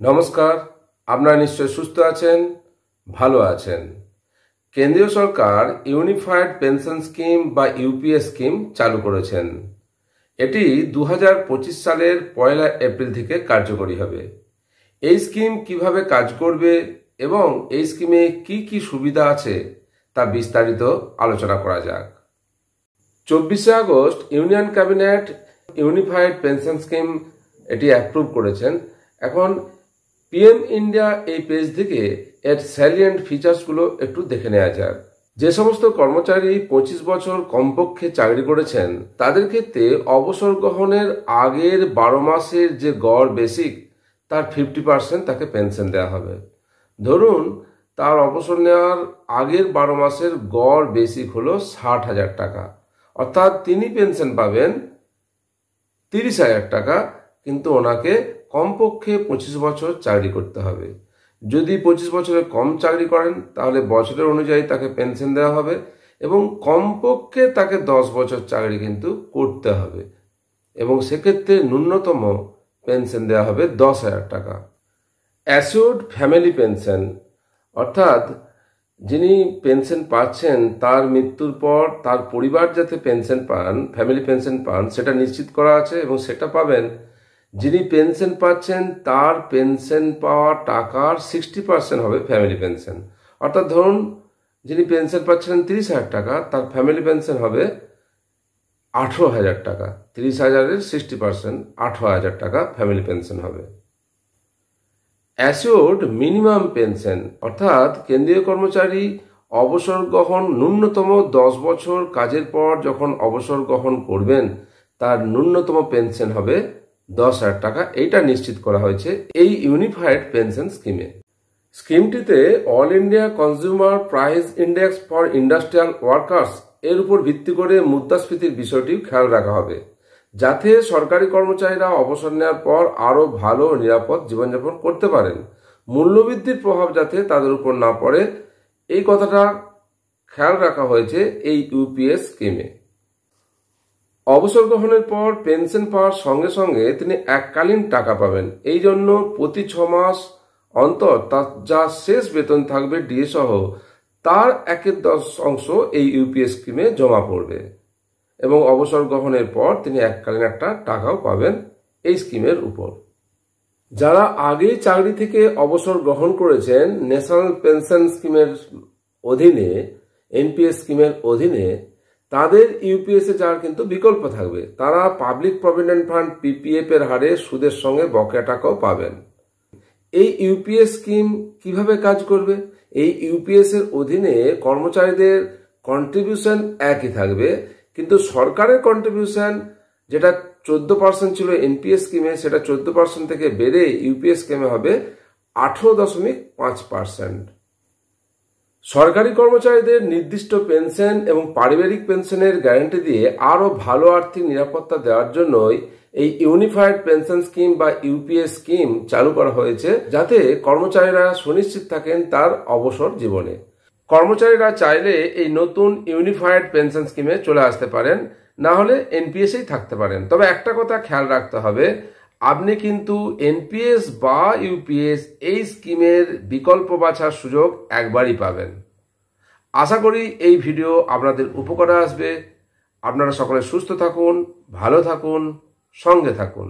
নমস্কার, আপনারা নিশ্চয় সুস্থ আছেন, ভালো আছেন। কেন্দ্রীয় সরকার ইউনিফাইড পেনশন স্কিম বা ইউপিএস স্কিম চালু করেছেন। এটি 2025 সালের 1 এপ্রিল থেকে কার্যকরী হবে। এই স্কিম কিভাবে কাজ করবে এবং এই স্কিমে কি কি সুবিধা আছে তা বিস্তারিত আলোচনা করা যাক। 24শে August union cabinet unified pension scheme এটি অ্যাপ্রুভ করেছেন। এখন পিএম ইন্ডিয়া এই পেজ থেকে এর স্যালিয়েন্ট ফিচার্সগুলো একটু দেখে নেওয়া যাক। যে সমস্ত কর্মচারী 25 বছর কমপক্ষে চাকরি করেছেন তাদের ক্ষেত্রে অবসর গ্রহণের আগের 12 মাসের যে গড় বেসিক তার 50% তাকে পেনশন দেওয়া হবে। ধরুন তার অবসর নেওয়ার আগের 12 মাসের গড় বেসিক হলো 60,000 টাকা, অর্থাৎ তিনি পেনশন পাবেন 30,000 টাকা, কিন্তু ওনাকে কমপক্ষে 25 বছর চাকরি করতে হবে। যদি 25 বছরের কম চাকরি করেন তাহলে বছরের অনুযায়ী তাকে পেনশন দেওয়া হবে এবং কমপক্ষে তাকে 10 বছর চাকরি কিন্তু করতে হবে এবং সেক্ষেত্রে ন্যূনতম পেনশন দেওয়া হবে 10,000 টাকা। অ্যাসিওর্ড ফ্যামিলি পেনশন, অর্থাৎ যিনি পেনশন পাচ্ছেন তার মৃত্যুর পর তার পরিবার যাতে পেনশন পান, ফ্যামিলি পেনশন পান, সেটা নিশ্চিত করা আছে এবং সেটা পাবেন যিনি পেনশন পাচ্ছেন তার পেনশন পাওয়া টাকার 60% হবে ফ্যামিলি পেনশন। অর্থাৎ ধরুন যিনি পেনশন পাচ্ছেন 30,000 টাকা, তার ফ্যামিলি পেনশন হবে 18,000 টাকা। 30,000-এর 60% 18,000 টাকা ফ্যামিলি পেনশন হবে। অ্যাসিওর্ড মিনিমাম পেনশন, অর্থাৎ কেন্দ্রীয় কর্মচারী অবসর গ্রহণ ন্যূনতম 10 বছর কাজের পর যখন অবসর গ্রহণ করবেন তার ন্যূনতম পেনশন হবে 10,000 টাকা। এইটা নিশ্চিত করা হয়েছে এই ইউনিফাইড পেনশন স্কিমে। স্কিমটিতে all India consumer price index for industrial workers এর উপর ভিত্তি করে মুদ্রাস্ফীতির বিষয়টিও খেয়াল রাখা হবে, যাতে সরকারি কর্মচারীরা অবসর নেওয়ার পর আরও ভালো ও নিরাপদ জীবনযাপন করতে পারেন। মূল্যবৃদ্ধির প্রভাব যাতে তাদের উপর না পড়ে এই কথাটা খেয়াল রাখা হয়েছে এই ইউপিএস স্কিমে। অবসর গ্রহণের পর পেনশন পাওয়ার সঙ্গে সঙ্গে তিনি এককালীন টাকা পাবেন। এই জন্য প্রতি 6 মাস অন্তর তার যা শেষ বেতন থাকবে ডিএ সহ তার 1/10 অংশ এই ইউপিএস স্কিমে জমা পড়বে এবং অবসর গ্রহণের পর তিনি এককালীন একটা টাকাও পাবেন এই স্কিমের উপর। যারা আগেই চাকরি থেকে অবসর গ্রহণ করেছেন ন্যাশনাল পেনশন স্কিমের অধীনে, এনপিএস স্কিমের অধীনে, তাদের ইউপিএস এ যাওয়ার কিন্তু বিকল্প থাকবে। তারা পাবলিক প্রভিডেন্ট ফান্ড পিপিএফ এর হারে সুদের সঙ্গে বকেয়া টাকাও পাবেন। এই ইউপিএস স্কিম কিভাবে কাজ করবে? এই ইউপিএস এর অধীনে কর্মচারীদের কন্ট্রিবিউশন একই থাকবে, কিন্তু সরকারের কন্ট্রিবিউশন যেটা 14% ছিল এনপিএস স্কিমে সেটা 14% থেকে বেড়ে ইউপিএস স্কিমে হবে 18.5%। সরকারি কর্মচারীদের নির্দিষ্ট পেনশন এবং পারিবারিক পেনশনের গ্যারান্টি দিয়ে আরও ভালো আর্থিক নিরাপত্তা দেওয়ার জন্যই এই ইউনিফাইড পেনশন স্কিম বা ইউপিএস স্কিম চালু করা হয়েছে, যাতে কর্মচারীরা সুনিশ্চিত থাকেন তার অবসর জীবনে। কর্মচারীরা চাইলে এই নতুন ইউনিফাইড পেনশন স্কিমে চলে আসতে পারেন, না হলে এনপিএসেই থাকতে পারেন। তবে একটা কথা খেয়াল রাখতে হবে, আপনি কিন্তু এনপিএস বা ইউপিএস এই স্কিমের বিকল্প বাছার সুযোগ একবারই পাবেন। আশা করি এই ভিডিও আপনাদের উপকারে আসবে। আপনারা সকলে সুস্থ থাকুন, ভালো থাকুন, সঙ্গে থাকুন।